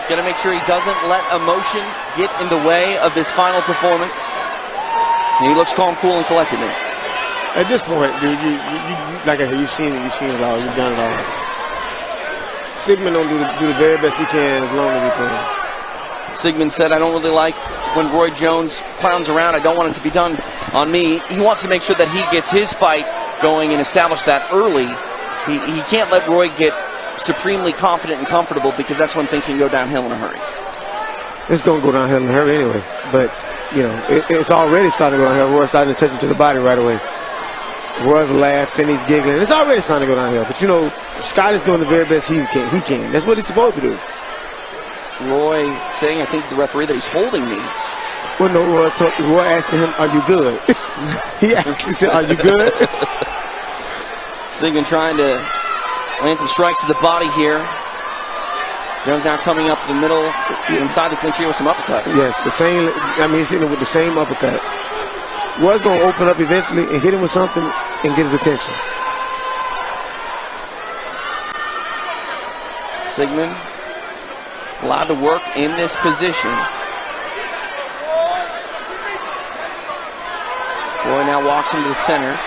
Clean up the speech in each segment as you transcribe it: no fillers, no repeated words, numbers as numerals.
Got to make sure he doesn't let emotion get in the way of this final performance. And he looks calm, cool, and collected now. At this point, dude, like I said, you've seen it all. You've done it all. Sigmon don't do the very best he can as long as he can. Sigmon said, I don't really like when Roy Jones clowns around. I don't want it to be done on me. He wants to make sure that he gets his fight going and establish that early. He can't let Roy get supremely confident and comfortable, because that's when things can go downhill in a hurry. It's going to go downhill in a hurry anyway. But, you know, it's already starting to go downhill. Roy's starting to touch him to the body right away. Roy's laughing, he's giggling. It's already starting to go downhill. But, you know, Scott is doing the very best he can. That's what he's supposed to do. Roy saying, I think the referee, that he's holding me. Well, no, Roy asked him, are you good? He actually said, are you good? Sigmon trying to land some strikes to the body here. Jones now coming up the middle, inside the clinch here with some uppercut. Yes, the same. I mean, he's hitting him with the same uppercut. Roy's going to open up eventually and hit him with something and get his attention. Sigmon allowed to work in this position. Roy now walks into the center.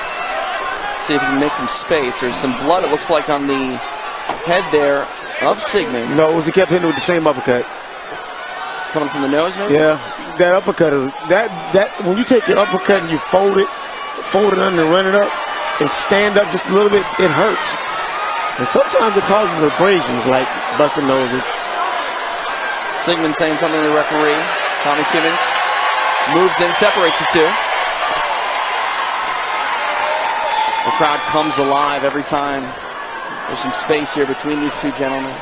See if he can make some space. There's some blood, it looks like, on the head there of Sigmon. No, he kept hitting with the same uppercut. Coming from the nose, maybe? Yeah, that uppercut is that when you take your uppercut and you fold it under and run it up and stand up just a little bit, it hurts. And sometimes it causes abrasions like busted noses. Sigmon saying something to the referee. Tommy Kimmons moves in, separates the two. The crowd comes alive every time there's some space here between these two gentlemen.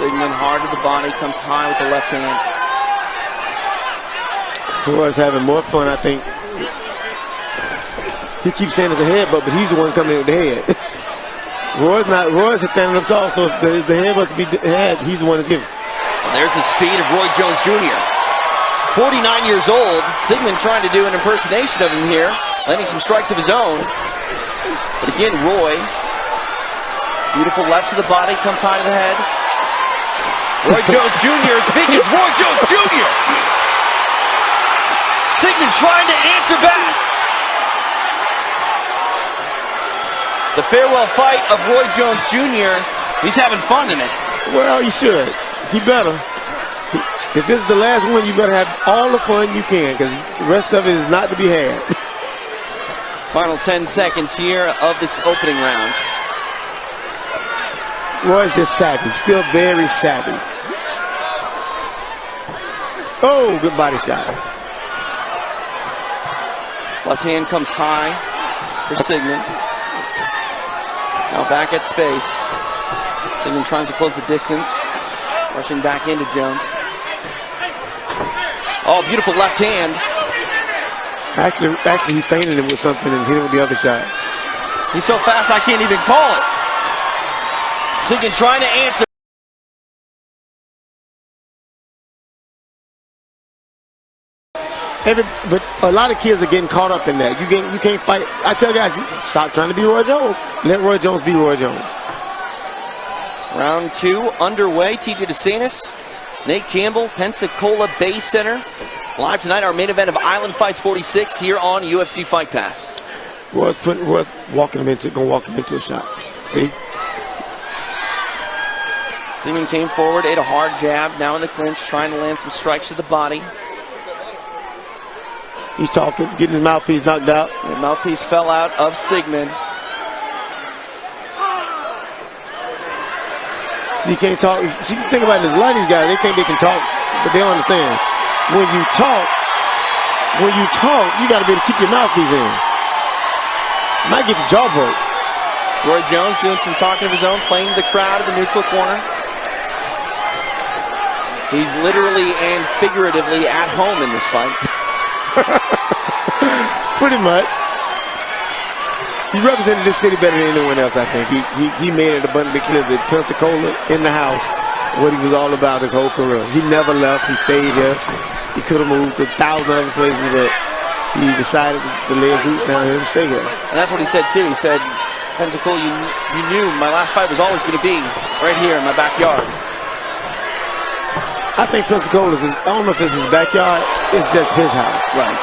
Sigmon hard to the body, comes high with the left hand. Roy's having more fun, I think. He keeps saying it's a headbutt, but he's the one coming in with the head. Roy's standing up tall, so if the head must be the head, he's the one that's giving. Well, there's the speed of Roy Jones Jr. 49 years old. Sigmon trying to do an impersonation of him here, landing some strikes of his own. But again, Roy, beautiful left to the body, comes high to the head. Roy Jones Jr. speaking. Roy Jones Jr. Sigmon trying to answer back. The farewell fight of Roy Jones Jr. He's having fun in it. Well, he should. He better. If this is the last one, you better have all the fun you can, because the rest of it is not to be had. Final 10 seconds here of this opening round. Roy's just savvy, still very savvy. Oh, good body shot. Left hand comes high for Sigmon. Now back at space. Sigmon trying to close the distance. Rushing back into Jones. Oh, beautiful left hand. Actually, he feinted him with something and hit him with the other shot. He's so fast I can't even call it. Sigmon trying to answer. But a lot of kids are getting caught up in that. You can't fight. I tell guys, stop trying to be Roy Jones. Let Roy Jones be Roy Jones. Round 2 underway. TJ DeSantis, Nate Campbell, Pensacola Bay Center. Live tonight, our main event of Island Fights 46 here on UFC Fight Pass. Roy's walking him into a shot. See? Sigmon came forward, ate a hard jab, now in the clinch, trying to land some strikes to the body. He's talking, getting his mouthpiece knocked out. The mouthpiece fell out of Sigmon. See, you can't talk. See, think about this. A lot of these guys, they think they can talk, but they don't understand. When you talk, you got to be able to keep your mouthpiece in. Might get your jaw broke. Roy Jones doing some talking of his own, playing the crowd in the neutral corner. He's literally and figuratively at home in this fight. Pretty much. He represented this city better than anyone else, I think. He made it abundantly clear that Pensacola in the house, what he was all about his whole career. He never left. He stayed here. He could have moved to 1,000 other places, but he decided to lay his roots down here and stay here. And that's what he said, too. He said, Pensacola, you knew my last fight was always going to be right here in my backyard. I think Pensacola's, I don't know if it's his backyard, it's just his house. Right.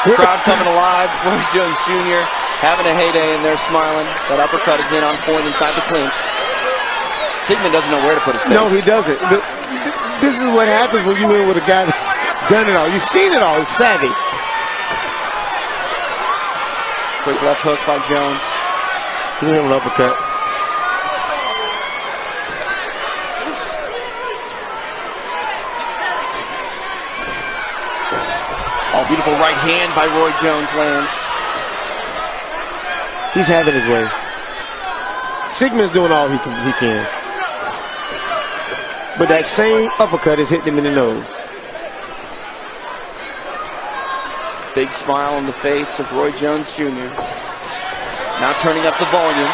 Crowd coming alive. Roy Jones Jr. having a heyday, and they're smiling. That uppercut again on point inside the clinch. Sigmon doesn't know where to put his face. No, he doesn't. This is what happens when you in with a guy that's done it all. You've seen it all. He's savvy. Quick left hook by Jones. He didn't have an uppercut. Oh, beautiful right hand by Roy Jones lands. He's having his way. Sigmon's doing all he can. But that same uppercut is hitting him in the nose. Big smile on the face of Roy Jones Jr. Now turning up the volume.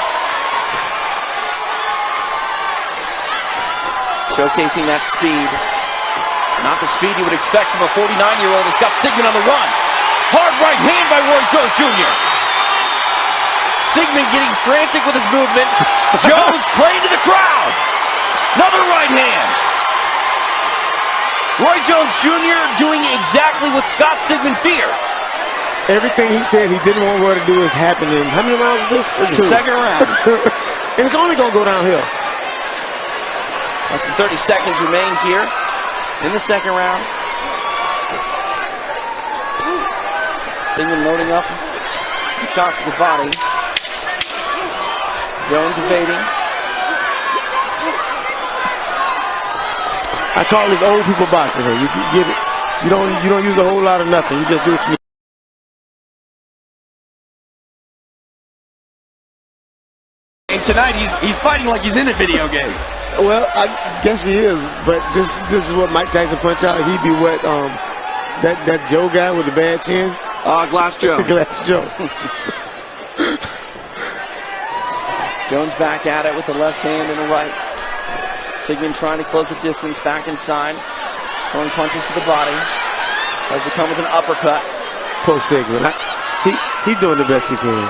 Showcasing that speed. Not the speed you would expect from a 49-year-old that's got Sigmon on the run. Hard right hand by Roy Jones Jr. Sigmon getting frantic with his movement. Jones playing to the crowd. Another right hand. Roy Jones Jr. doing exactly what Scott Sigmon feared. Everything he said he didn't want Roy to do is happening. How many rounds is this? This is the second round. And it's only going to go downhill. Less than 30 seconds remain here in the second round. Sigmon loading up shots to the body. Jones evading. I call this old people boxing here. You get it. You don't use a whole lot of nothing. You just do what you need. And tonight he's fighting like he's in a video game. Well, I guess he is, but this is what Mike Tyson punch out. He'd be what that Joe guy with the bad chin. Glass Joe. Glass Joe. Jones back at it with the left hand and the right. Sigmon trying to close the distance back inside. Throwing punches to the body. As they come with an uppercut. Poor Sigmon. He's doing the best he can.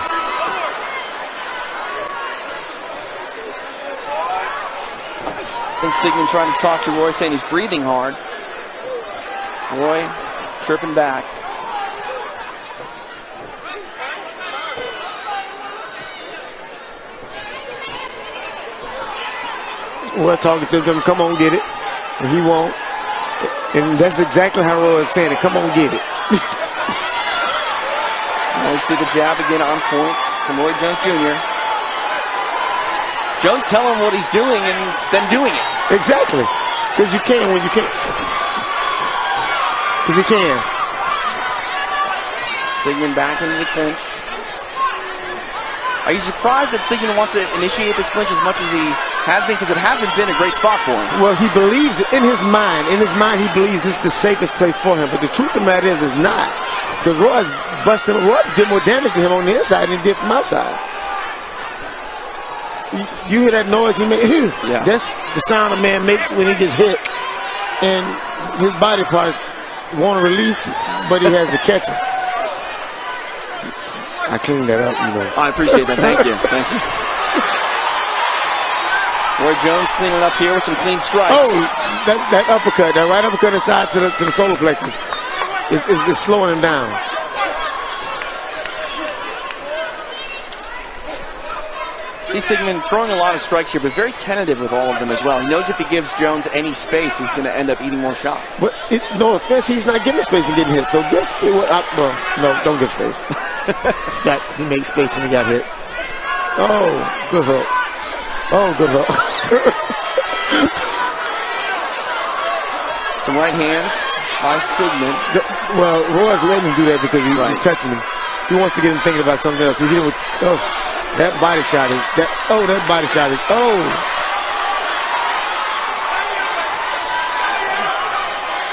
I think Sigmon trying to talk to Roy, saying he's breathing hard. Roy tripping back. We're talking to them, come on, get it. And he won't. And that's exactly how Roy is saying it. Come on, get it. We see the jab again on point from Roy Jones Jr. Jones telling him what he's doing and then doing it. Exactly. Because you can when you can't. Because you can. Sigmon back into the clinch. Are you surprised that Sigmon wants to initiate this clinch as much as he has been? Because it hasn't been a great spot for him. Well, he believes it in his mind. In his mind, he believes this is the safest place for him. But the truth of the matter is it's not. Because Roy did more damage to him on the inside than he did from outside. You hear that noise he made? Yeah. That's the sound a man makes when he gets hit. And his body parts want to release, but he has to catch him. I cleaned that up, you know. I appreciate that. Thank you. Thank you. Roy Jones cleaning up here with some clean strikes. Oh, that uppercut, that right uppercut inside to the solar plexus is slowing him down. See Sigmon throwing a lot of strikes here, but very tentative with all of them as well. He knows if he gives Jones any space, he's going to end up eating more shots. But no offense, he's not giving space and getting hit. So give space. Well, no, don't give space. He made space and he got hit. Oh, good hook. Oh, good hook. Some right hands by Sigmon. Well, Roy's letting him do that because he's touching him. He wants to get him thinking about something else. He hit him with, that body shot is, that body shot is,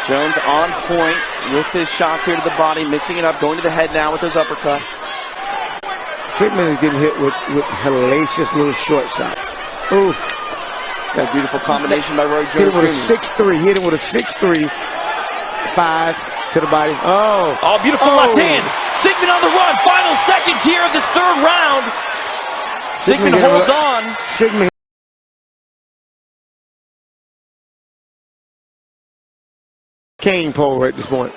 Jones on point with his shots here to the body, mixing it up, going to the head now with those uppercuts. Sigmon is getting hit with hellacious little short shots. Ooh. That beautiful combination by Roy Jones Hit him with Jr. a 6'3". Hit him with a 6'3", 5. To the body. Oh. Oh, beautiful left hand. Sigmon on the run. Final seconds here of this third round. Sigmon holds on. Sigmon. Cane pole right at this point.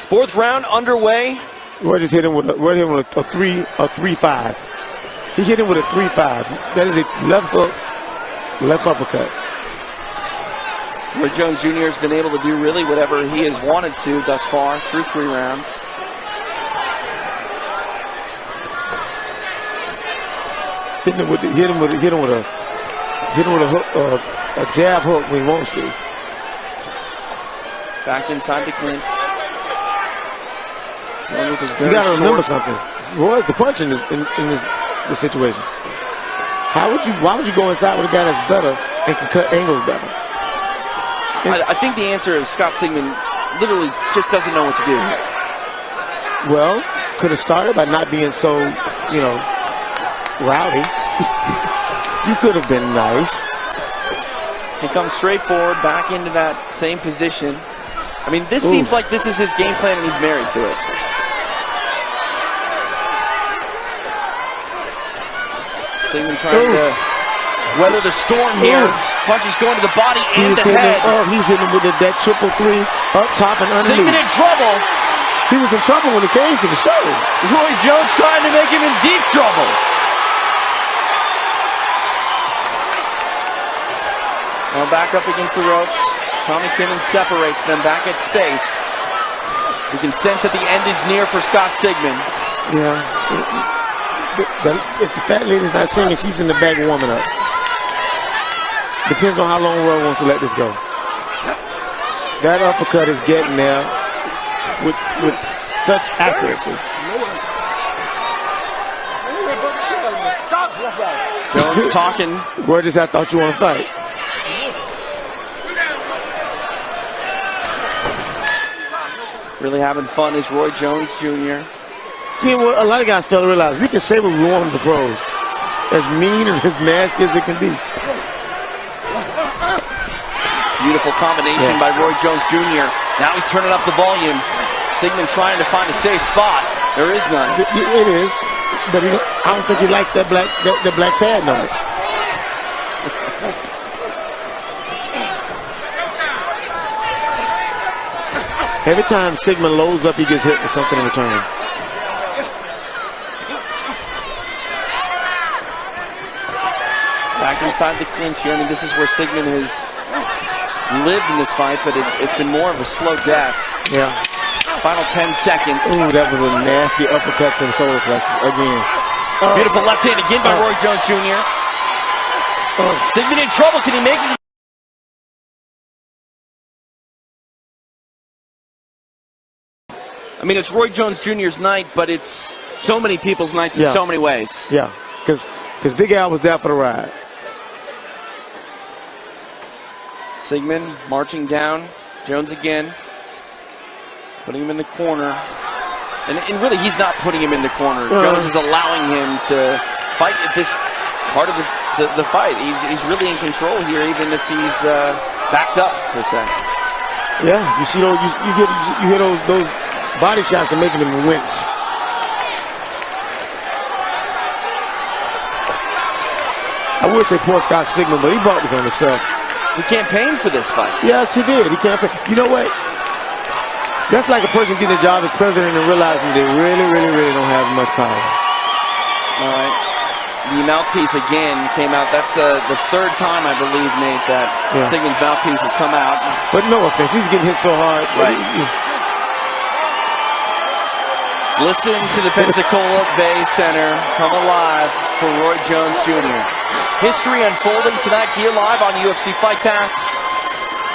Fourth round underway. Roy just hit him with a 3-5. He hit him with a 3-5. That is a left hook, left uppercut. Roy Jones Jr. has been able to do really whatever he has wanted to thus far through 3 rounds. Hit him with a jab hook when he wants to. Back inside the clinch. You got to remember something. Roy's the punch in this situation. Why would you go inside with a guy that's better and can cut angles better? I think the answer is Scott Sigmon literally just doesn't know what to do. Well, could have started by not being so, rowdy. You could have been nice. He comes straight forward, back into that same position. I mean, this seems like this is his game plan and he's married to it. Sigmon trying to weather the storm here. Punches going to the body and the head. He's hitting with that 3-3 up top and underneath. Sigmon in trouble. He was in trouble when it came to the show. Roy Jones trying to make him in deep trouble. Well, back up against the ropes. Tommy Kinnon separates them back at space. You can sense that the end is near for Scott Sigmon. Yeah. If the fat lady's not singing, she's in the back warming up. Depends on how long Roy wants to let this go. That uppercut is getting there with such accuracy. Jones talking. Roy just I thought you want to fight. Really having fun is Roy Jones Jr. See, what a lot of guys fail to realize, we can say what we want to the pros. As mean or as nasty as it can be. Beautiful combination by Roy Jones Jr. Now he's turning up the volume. Sigmon trying to find a safe spot. There is none. It is, but I don't think he likes that black pad number. Every time Sigmon loads up, he gets hit with something in return. Back inside the clinch here. I mean, this is where Sigmon has lived in this fight, but it's been more of a slow death. Yeah. Final 10 seconds. Ooh, that was a nasty uppercut to the solar plexus again. Beautiful left hand again by Roy Jones Jr. Sigmon in trouble. Can he make it? I mean, it's Roy Jones Jr.'s night, but it's so many people's nights in so many ways. Yeah, because Big Al was there for the ride. Sigmon marching down. Jones again. Putting him in the corner. And really, he's not putting him in the corner. Jones is allowing him to fight at this part of the fight. He's really in control here, even if he's backed up, per se. Yeah, you see those, you hear those body shots are making him wince. I would say poor Scott Sigmon, but he brought this on himself. He campaigned for this fight. Yes, he did. He campaigned. You know what? That's like a person getting a job as president and realizing they really, really, really don't have much power. All right. The mouthpiece again came out. That's the third time, I believe, Nate, that Sigmon's mouthpiece has come out. But no offense, he's getting hit so hard. Right. Listen to the Pensacola Bay Center come alive for Roy Jones Jr. History unfolding tonight here live on UFC Fight Pass.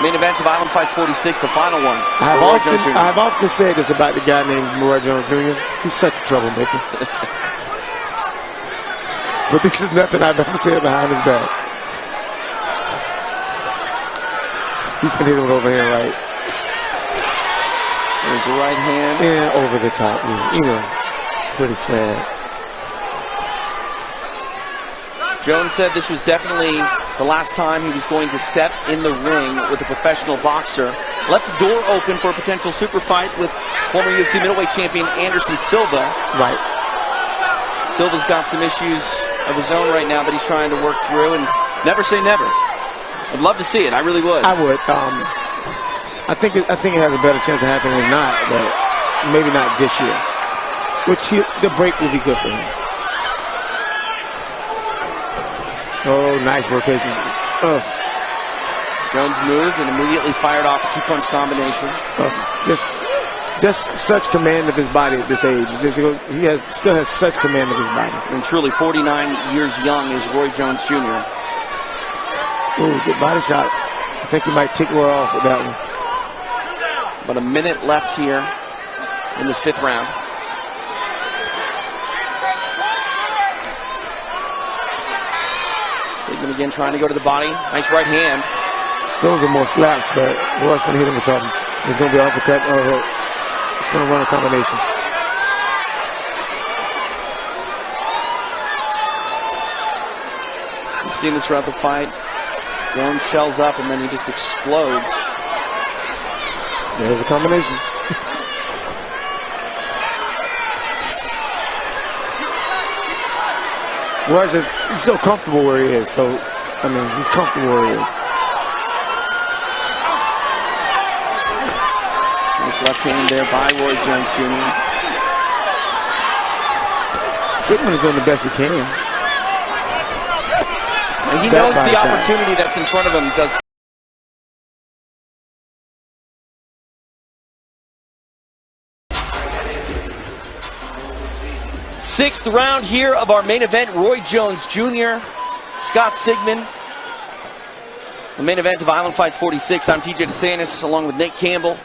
Main event of Island Fights 46, the final one. I've often said this about the guy named Roy Jones Jr. He's such a troublemaker. But this is nothing I've ever said behind his back. He's been hitting with overhand right. There's the right hand. And over the top. You know, pretty sad. Jones said this was definitely the last time he was going to step in the ring with a professional boxer. Left the door open for a potential super fight with former UFC middleweight champion Anderson Silva. Right. Silva's got some issues of his own right now that he's trying to work through, and never say never. I'd love to see it. I really would. I would. I think it has a better chance of happening than not, but maybe not this year. The break will be good for him. Oh, nice rotation. Jones moved and immediately fired off a two-punch combination. Just such command of his body at this age. He still has such command of his body. And truly 49 years young is Roy Jones Jr. Ooh, good body shot. I think he might tick Roy off with that one. About a minute left here in this 5th round. Sigmon again trying to go to the body. Nice right hand. Those are more slaps, but Roy's going to hit him with something. It's going to be an uppercut or a hook. It's going to run a combination. We've seen this throughout the fight. Jones shells up and then he just explodes. There's a combination. Roy's he's so comfortable where he is. So, I mean, he's comfortable where he is. Nice left hand there by Roy Jones Jr. Sigmon is doing the best he can. And he knows the opportunity that's in front of him. Does 6th round here of our main event. Roy Jones Jr., Scott Sigmon. The main event of Island Fights 46. I'm TJ DeSantis along with Nate Campbell.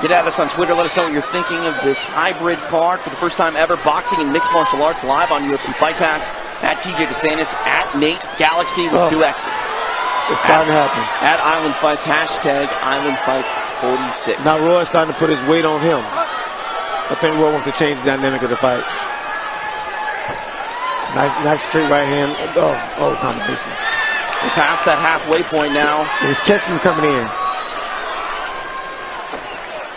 Get at us on Twitter. Let us know what you're thinking of this hybrid card for the first time ever. Boxing and mixed martial arts live on UFC Fight Pass. At TJ DeSantis, at Nate Galaxy with 2 X's. It's starting to happen. At Island Fights, hashtag Island Fights 46. Now Roy's starting to put his weight on him. I think Roy wants to change the dynamic of the fight. Nice straight right hand. Oh, combination. We're past that halfway point now. He's catching him coming in.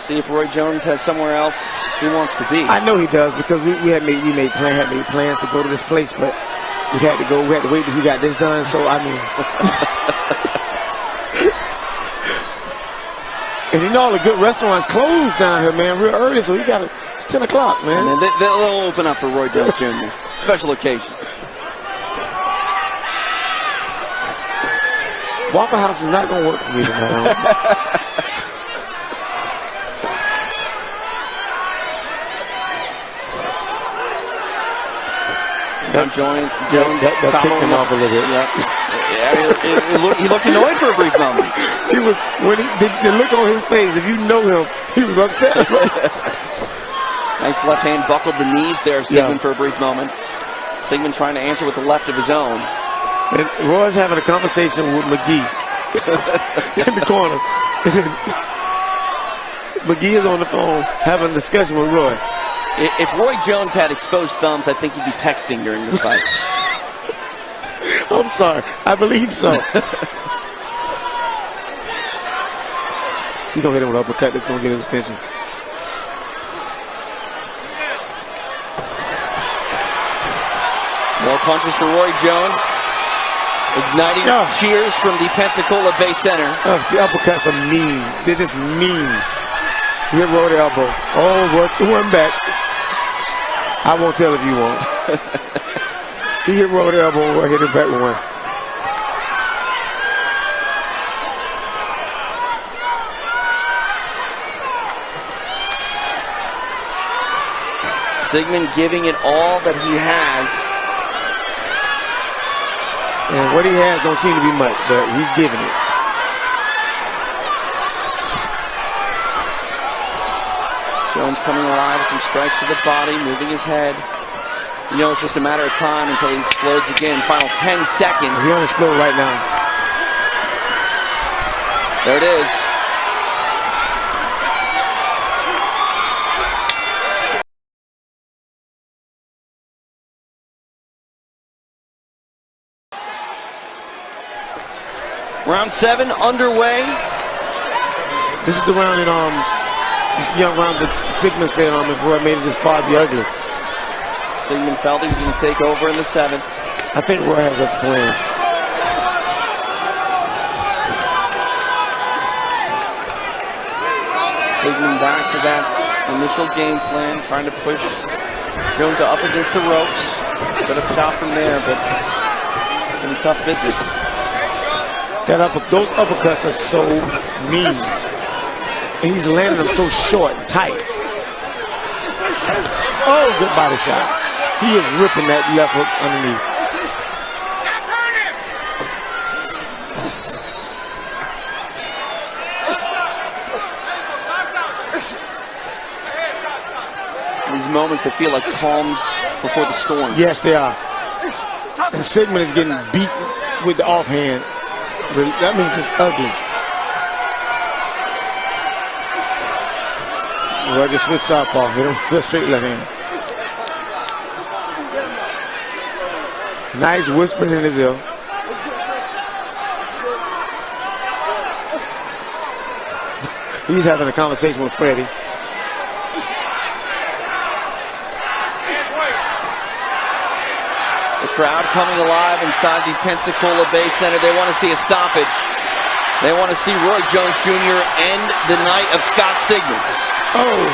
See if Roy Jones has somewhere else he wants to be. I know he does, because we had made plans to go to this place, but we had to wait till he got this done. So I mean, and you know all the good restaurants closed down here, man, real early. So it's 10 o'clock, man. And they'll open up for Roy Jones Jr. Special occasion. Waffle House is not going to work for me tonight. Jones that ticked him off a little bit. Yeah, he looked annoyed for a brief moment. The look on his face, if you know him, he was upset. Nice left hand buckled the knees there, Sigmon, for a brief moment. Sigmon trying to answer with the left of his own. And Roy's having a conversation with McGee in the corner. McGee is on the phone having a discussion with Roy. If Roy Jones had exposed thumbs, I think he'd be texting during this fight. I'm sorry. I believe so. He's going to hit him with an uppercut that's going to get his attention. More punches for Roy Jones. Igniting cheers from the Pensacola Bay Center. The uppercuts are mean. They're just mean. He hit Roy the elbow. Oh, Roy, one back. I won't tell if you won't. He hit Roy the elbow and Roy hit him back with one. Sigmon giving it all that he has. And what he has don't seem to be much, but he's giving it. Jones coming alive with some strikes to the body, moving his head. You know, it's just a matter of time until he explodes again. Final 10 seconds. He's going to explode right now. There it is. Round 7 underway. This is the round that this is the young round that Sigmon said if Roy made it this far, it'd be ugly. Sigmon felt he was going to take over in the 7th. I think Roy has other plans. Sigmon back to that initial game plan, trying to push Jones up against the ropes. Could have shot from there, but pretty tough business. Those uppercuts are so mean. And he's landing them so short and tight. Oh, good body shot. He is ripping that left hook underneath. These moments that feel like calms before the storm. Yes, they are. And Sigmon is getting beat with the offhand. That means it's ugly. Roy just switched southpaw. Hit him with a straight left hand. Nice whispering in his ear. He's having a conversation with Freddie. The crowd coming alive inside the Pensacola Bay Center. They want to see a stoppage. They want to see Roy Jones Jr. end the night of Scott Sigmon. Oh.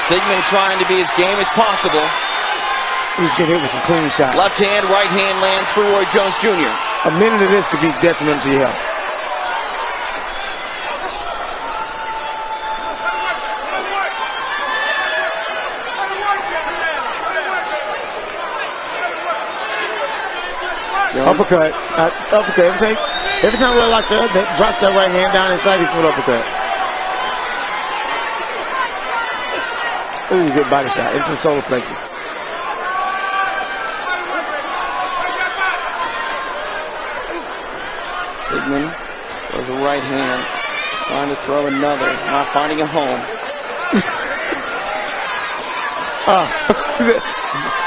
Sigmon trying to be as game as possible. He's getting hit with some clean shots. Left hand, right hand lands for Roy Jones Jr. A minute of this could be detrimental to your health. Uppercut. Uppercut. Every time Roy locks that, drops that right hand down inside, he's with uppercut. Ooh, good body shot. Into the solar plexus. Sigmon throws a right hand. Trying to throw another. Not finding a home.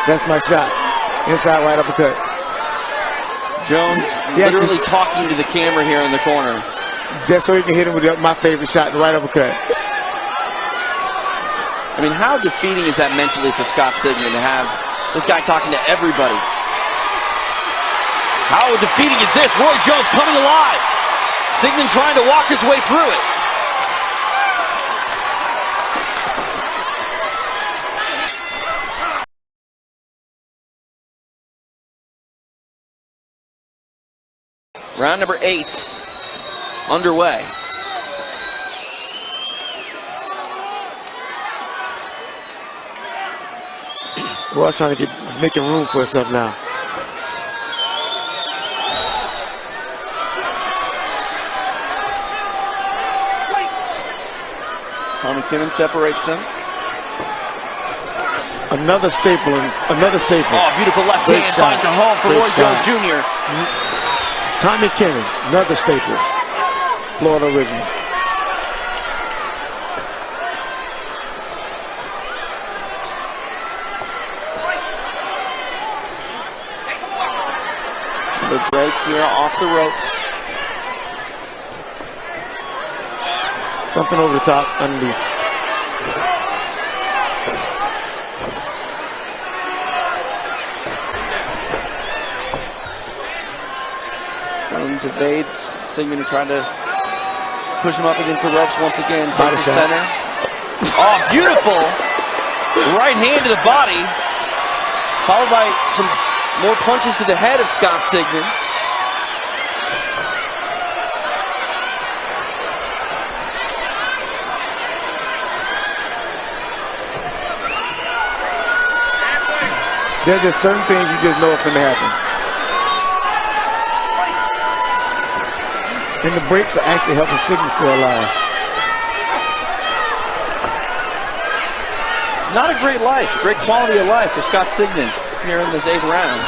That's my shot. Inside right uppercut. Jones literally talking to the camera here in the corner. Just so he can hit him with my favorite shot, the right uppercut. I mean, how defeating is that mentally for Scott Sigmon to have this guy talking to everybody? How defeating is this? Roy Jones coming alive. Sigmon trying to walk his way through it. Round number 8 underway. Roy's trying to he's making room for himself now. Tommy Kimmon separates them. Another staple. Oh, beautiful left hand finds a home for Roy Jones Jr. Tommy Kimmons, another staple. Florida original. The break here off the ropes. Something over the top, underneath. Jones evades. Sigmon trying to push him up against the ropes once again. Takes the center. Oh, beautiful! Right hand to the body. Followed by some more punches to the head of Scott Sigmon. There's just certain things you just know are finna happen. And the breaks are actually helping Sigmon stay alive. It's not a great life, great quality of life for Scott Sigmon here in this 8th round.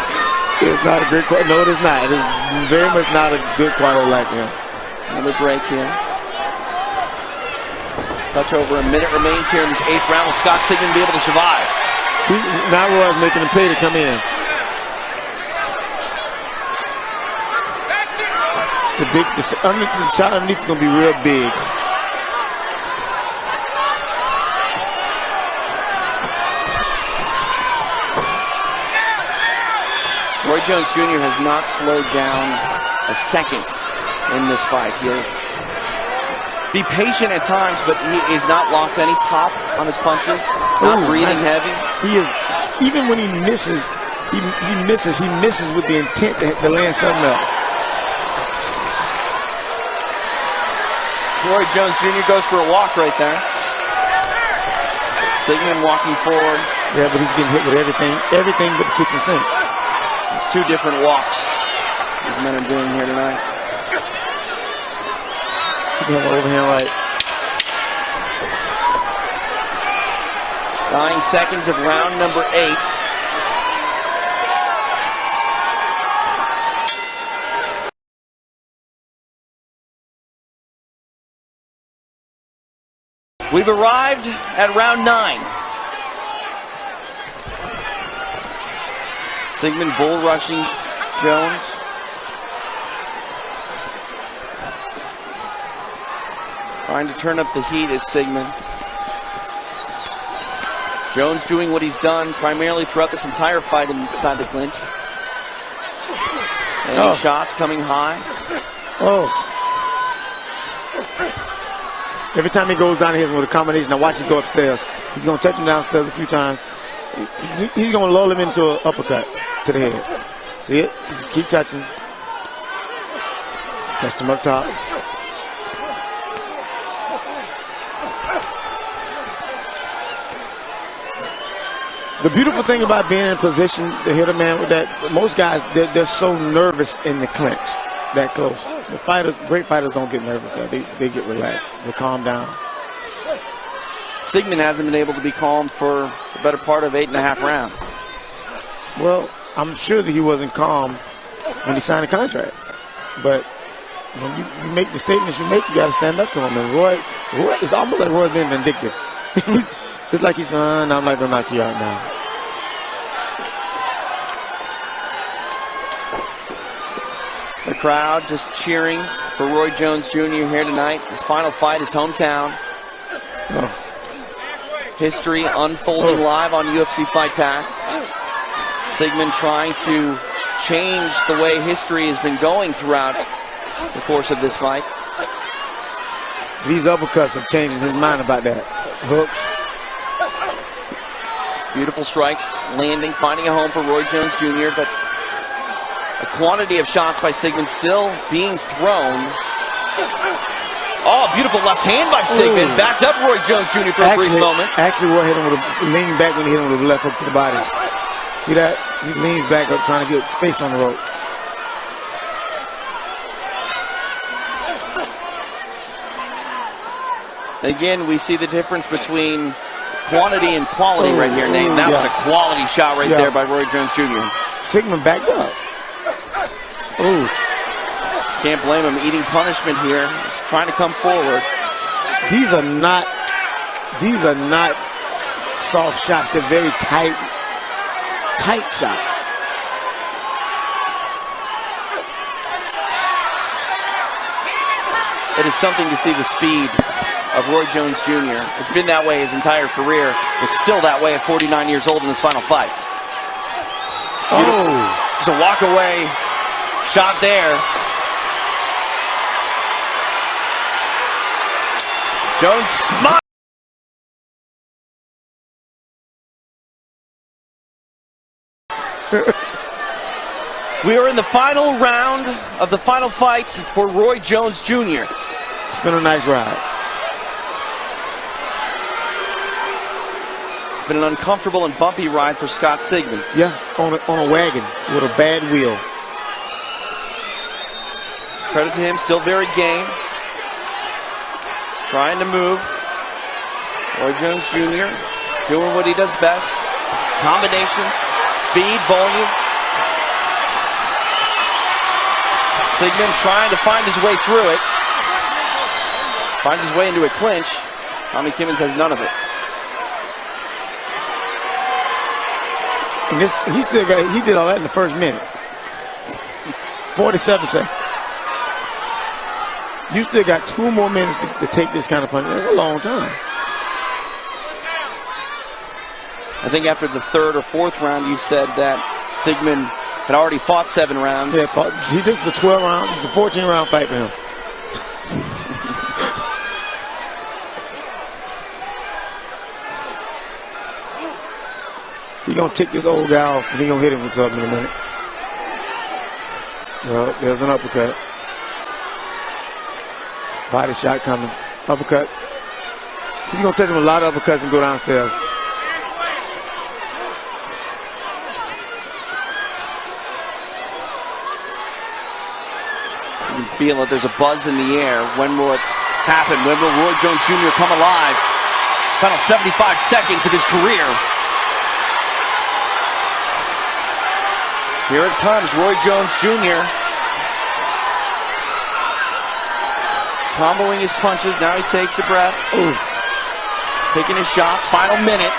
It's not a great quality. No, it is not. It is very much not a good quality of life for him. Another break here. Touch over a minute remains here in this 8th round. Will Scott Sigmon be able to survive? Now Roy's making him pay to come in. The shot underneath is going to be real big. Roy Jones Jr. has not slowed down a second in this fight. He'll be patient at times, but he has not lost any pop on his punches. Not breathing heavy. He is, even when he misses, he misses with the intent to land something else. Roy Jones Jr. goes for a walk right there. Sigmon walking forward. Yeah, but he's getting hit with everything but the kitchen sink. It's two different walks these men are doing here tonight. Overhand right. 9 seconds of round number 8. We've arrived at round 9. Sigmon bull rushing Jones. Trying to turn up the heat is Sigmon. Jones doing what he's done primarily throughout this entire fight inside the clinch. And shots coming high. Every time he goes down here with a combination, I watch him go upstairs. He's going to touch him downstairs a few times. He's going to lull him into an uppercut to the head. See it? Just keep touching. Touch him up top. The beautiful thing about being in a position to hit a man with that, most guys, they're so nervous in the clinch, that close. The fighters, great fighters don't get nervous though. They get relaxed. They calm down. Sigmon hasn't been able to be calm for the better part of 8.5 rounds. Well, I'm sure that he wasn't calm when he signed a contract. But when you make the statements you make, you got to stand up to him. And Roy, it's almost like Roy's being vindictive. It's like he's, I'm not going to knock you out now. The crowd just cheering for Roy Jones Jr. here tonight. His final fight, his hometown. History unfolding live on UFC Fight Pass. Sigmon trying to change the way history has been going throughout the course of this fight. These uppercuts are changing his mind about that. Hooks. Beautiful strikes, landing, finding a home for Roy Jones Jr., but a quantity of shots by Sigmon still being thrown. Oh, beautiful left hand by Sigmon. Backed up Roy Jones Jr. for a brief moment. Actually, Roy hit him with a lean back when he hit him with a left hook to the body. See that? He leans back up trying to get space on the rope. Again, we see the difference between quantity and quality right here, Nate. That was a quality shot right there by Roy Jones Jr. Sigmon backed up. Can't blame him. Eating punishment here. He's trying to come forward. These are not soft shots. They're very tight shots. It is something to see the speed of Roy Jones Jr. It's been that way his entire career. It's still that way at 49 years old in his final fight. Just a walk away shot there. Jones smiled. We are in the final round of the final fight for Roy Jones Jr. It's been a nice ride. It's been an uncomfortable and bumpy ride for Scott Sigmon. Yeah, on a wagon with a bad wheel. Credit to him, still very game. Trying to move. Roy Jones Jr. doing what he does best. Combinations, speed, volume. Sigmon trying to find his way through it. Finds his way into a clinch. Tommy Kimmons has none of it. And he did all that in the first minute. 47 seconds. You still got 2 more minutes to take this kind of punishment. That's a long time. I think after the 3rd or 4th round, you said that Sigmon had already fought 7 rounds. Yeah, this is a 12 round. This is a 14-round fight for him. He's going to tick this old guy off, and he's going to hit him with something in a minute. Well, there's an uppercut. Body shot coming. Uppercut. He's going to touch him a lot of uppercuts and go downstairs. You can feel that there's a buzz in the air. When will it happen? When will Roy Jones Jr. come alive? Final 75 seconds of his career. Here it comes, Roy Jones Jr. Comboing his punches. Now he takes a breath. Ooh. Taking his shots. Final minute.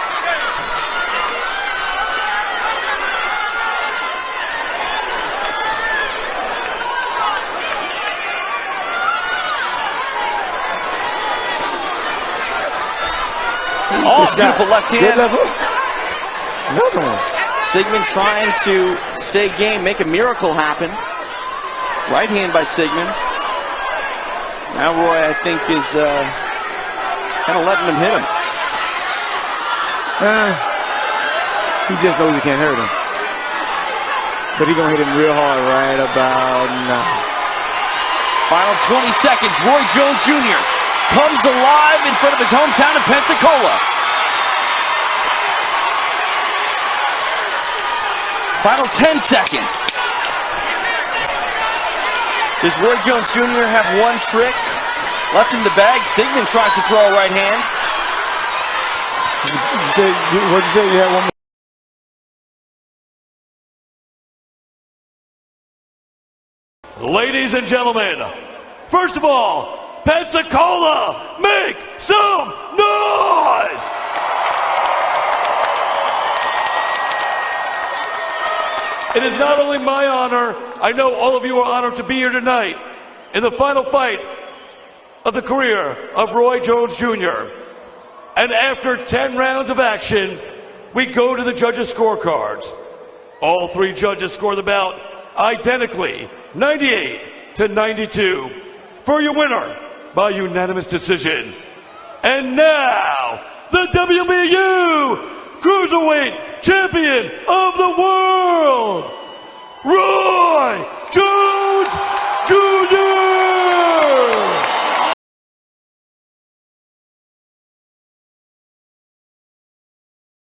Oh, beautiful left hand. Good left hook. Another one. Sigmon trying to stay game, make a miracle happen. Right hand by Sigmon. Now Roy, I think, is kind of letting him hit him. He just knows he can't hurt him. But he's going to hit him real hard right about now. Final 20 seconds. Roy Jones Jr. comes alive in front of his hometown in Pensacola. Final 10 seconds. Does Roy Jones Jr. have one trick left in the bag? Sigmon tries to throw a right hand. What'd you say? You had one more? Ladies and gentlemen, first of all, Pensacola, make some noise! It is not only my honor, I know all of you are honored to be here tonight in the final fight of the career of Roy Jones Jr. And after 10 rounds of action, we go to the judges' scorecards. All 3 judges score the bout identically, 98-92, for your winner by unanimous decision. And now, the WBU Cruiserweight Champion of the World,